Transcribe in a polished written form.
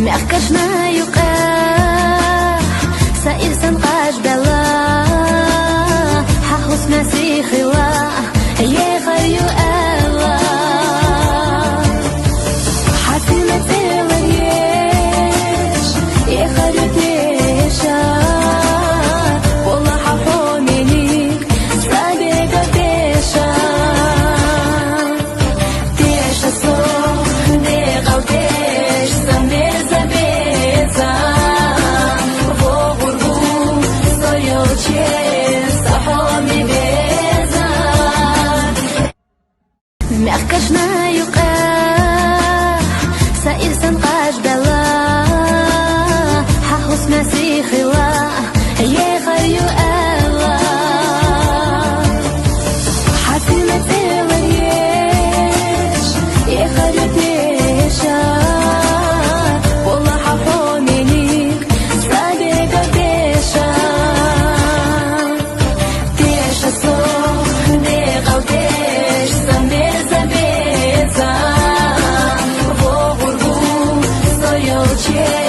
مягкаш на юқа саирсан қаш бела хахус масихила ехар ю ала حسنا تلاقيش ехар ю теша والله حفونيك سابقة теша теша صوح دقة وتيش سميزة بيزة وغربو صيو تشيس صحومي بيزة مягкаш на юқа سايرسن قاش بلا حخص مسيخلا ехар ю ала حسنا تلاقيش ехар ю теша والله حفونيك سابقة теша теша صوح دقة وتيش سميزة بيزة وغربو صيو تشيس